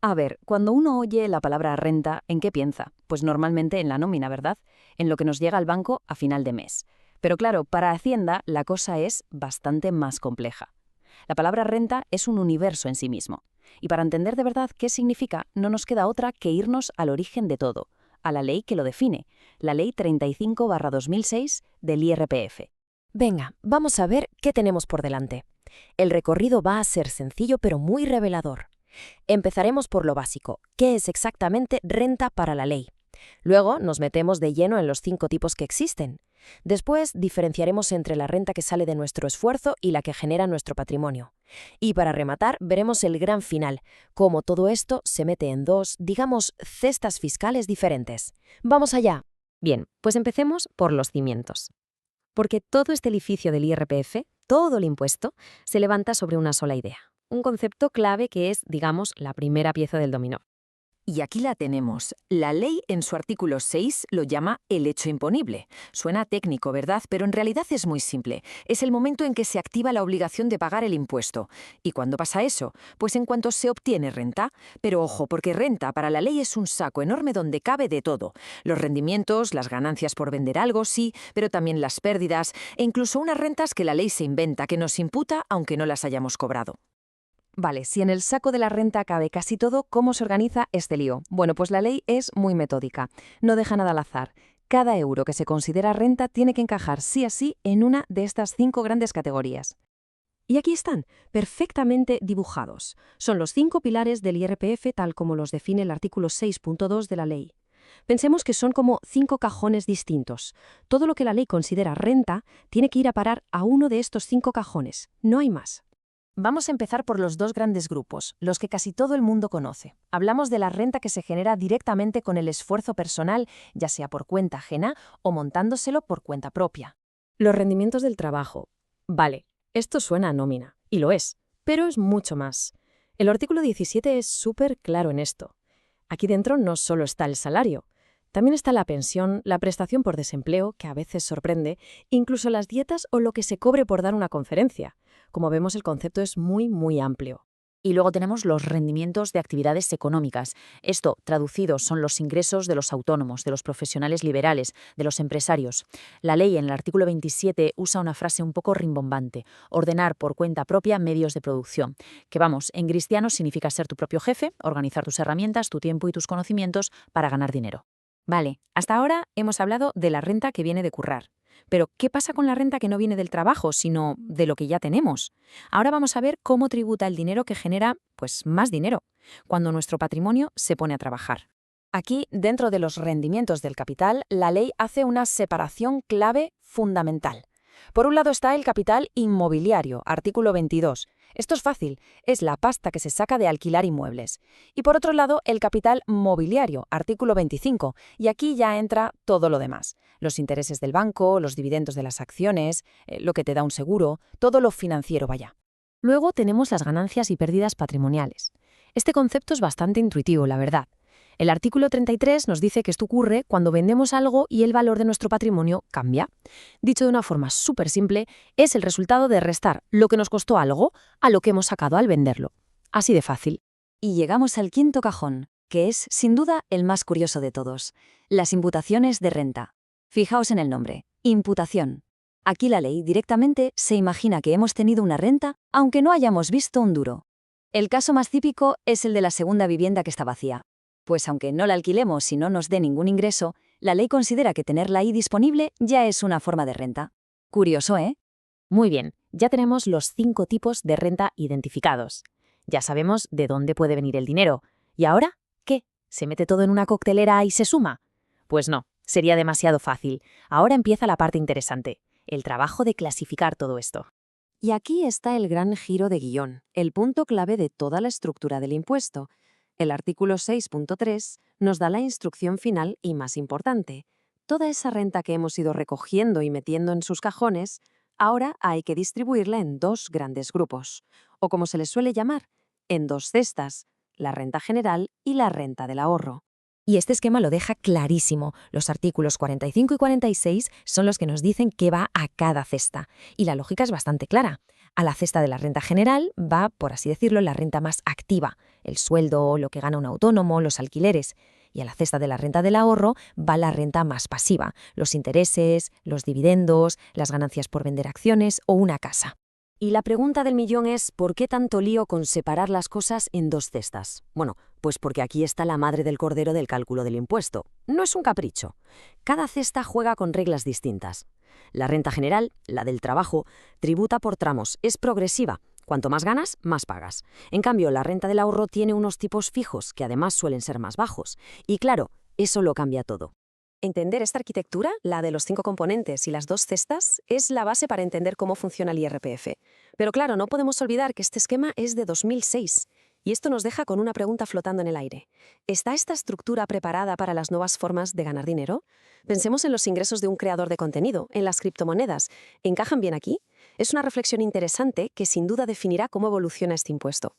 A ver, cuando uno oye la palabra renta, ¿en qué piensa? Pues normalmente en la nómina, ¿verdad? En lo que nos llega al banco a final de mes. Pero claro, para Hacienda la cosa es bastante más compleja. La palabra renta es un universo en sí mismo. Y para entender de verdad qué significa, no nos queda otra que irnos al origen de todo, a la ley que lo define, la Ley 35/2006 del IRPF. Venga, vamos a ver qué tenemos por delante. El recorrido va a ser sencillo pero muy revelador. Empezaremos por lo básico. ¿Qué es exactamente renta para la ley? Luego nos metemos de lleno en los 5 tipos que existen. Después diferenciaremos entre la renta que sale de nuestro esfuerzo y la que genera nuestro patrimonio. Y para rematar, veremos el gran final, cómo todo esto se mete en dos, digamos, cestas fiscales diferentes. ¡Vamos allá! Bien, pues empecemos por los cimientos. Porque todo este edificio del IRPF, todo el impuesto, se levanta sobre una sola idea. Un concepto clave que es, digamos, la primera pieza del dominó. Y aquí la tenemos. La ley en su artículo 6 lo llama el hecho imponible. Suena técnico, ¿verdad? Pero en realidad es muy simple. Es el momento en que se activa la obligación de pagar el impuesto. ¿Y cuándo pasa eso? Pues en cuanto se obtiene renta. Pero ojo, porque renta para la ley es un saco enorme donde cabe de todo. Los rendimientos, las ganancias por vender algo, sí, pero también las pérdidas e incluso unas rentas que la ley se inventa, que nos imputa aunque no las hayamos cobrado. Vale, si en el saco de la renta cabe casi todo, ¿cómo se organiza este lío? Bueno, pues la ley es muy metódica. No deja nada al azar. Cada euro que se considera renta tiene que encajar sí a sí en una de estas 5 grandes categorías. Y aquí están, perfectamente dibujados. Son los 5 pilares del IRPF tal como los define el artículo 6.2 de la ley. Pensemos que son como 5 cajones distintos. Todo lo que la ley considera renta tiene que ir a parar a uno de estos 5 cajones. No hay más. Vamos a empezar por los dos grandes grupos, los que casi todo el mundo conoce. Hablamos de la renta que se genera directamente con el esfuerzo personal, ya sea por cuenta ajena o montándoselo por cuenta propia. Los rendimientos del trabajo. Vale, esto suena a nómina, y lo es, pero es mucho más. El artículo 17 es súper claro en esto. Aquí dentro no solo está el salario, también está la pensión, la prestación por desempleo, que a veces sorprende, incluso las dietas o lo que se cobre por dar una conferencia. Como vemos, el concepto es muy, muy amplio. Y luego tenemos los rendimientos de actividades económicas. Esto, traducidos, son los ingresos de los autónomos, de los profesionales liberales, de los empresarios. La ley en el artículo 27 usa una frase un poco rimbombante: ordenar por cuenta propia medios de producción, que vamos, en cristiano significa ser tu propio jefe, organizar tus herramientas, tu tiempo y tus conocimientos para ganar dinero. Vale, hasta ahora hemos hablado de la renta que viene de currar. Pero, ¿qué pasa con la renta que no viene del trabajo, sino de lo que ya tenemos? Ahora vamos a ver cómo tributa el dinero que genera, pues, más dinero, cuando nuestro patrimonio se pone a trabajar. Aquí, dentro de los rendimientos del capital, la ley hace una separación clave fundamental. Por un lado está el capital inmobiliario, artículo 22. Esto es fácil, es la pasta que se saca de alquilar inmuebles. Y por otro lado, el capital mobiliario, artículo 25. Y aquí ya entra todo lo demás. Los intereses del banco, los dividendos de las acciones, lo que te da un seguro, todo lo financiero vaya. Luego tenemos las ganancias y pérdidas patrimoniales. Este concepto es bastante intuitivo, la verdad. El artículo 33 nos dice que esto ocurre cuando vendemos algo y el valor de nuestro patrimonio cambia. Dicho de una forma súper simple, es el resultado de restar lo que nos costó algo a lo que hemos sacado al venderlo. Así de fácil. Y llegamos al quinto cajón, que es, sin duda, el más curioso de todos: las imputaciones de renta. Fijaos en el nombre, imputación. Aquí la ley directamente se imagina que hemos tenido una renta, aunque no hayamos visto un duro. El caso más típico es el de la segunda vivienda que está vacía. Pues aunque no la alquilemos y no nos dé ningún ingreso, la ley considera que tenerla ahí disponible ya es una forma de renta. Curioso, ¿eh? Muy bien, ya tenemos los 5 tipos de renta identificados. Ya sabemos de dónde puede venir el dinero. ¿Y ahora qué? ¿Se mete todo en una coctelera y se suma? Pues no, sería demasiado fácil. Ahora empieza la parte interesante, el trabajo de clasificar todo esto. Y aquí está el gran giro de guión, el punto clave de toda la estructura del impuesto. El artículo 6.3 nos da la instrucción final y más importante. Toda esa renta que hemos ido recogiendo y metiendo en sus cajones, ahora hay que distribuirla en 2 grandes grupos, o como se les suele llamar, en 2 cestas, la renta general y la renta del ahorro. Y este esquema lo deja clarísimo. Los artículos 45 y 46 son los que nos dicen qué va a cada cesta. Y la lógica es bastante clara. A la cesta de la renta general va, por así decirlo, la renta más activa, el sueldo, lo que gana un autónomo, los alquileres. Y a la cesta de la renta del ahorro va la renta más pasiva, los intereses, los dividendos, las ganancias por vender acciones o una casa. Y la pregunta del millón es, ¿por qué tanto lío con separar las cosas en dos cestas? Bueno, pues porque aquí está la madre del cordero del cálculo del impuesto. No es un capricho. Cada cesta juega con reglas distintas. La renta general, la del trabajo, tributa por tramos, es progresiva. Cuanto más ganas, más pagas. En cambio, la renta del ahorro tiene unos tipos fijos, que además suelen ser más bajos. Y claro, eso lo cambia todo. Entender esta arquitectura, la de los 5 componentes y las 2 cestas, es la base para entender cómo funciona el IRPF. Pero claro, no podemos olvidar que este esquema es de 2006. Y esto nos deja con una pregunta flotando en el aire. ¿Está esta estructura preparada para las nuevas formas de ganar dinero? Pensemos en los ingresos de un creador de contenido, en las criptomonedas. ¿Encajan bien aquí? Es una reflexión interesante que sin duda definirá cómo evoluciona este impuesto.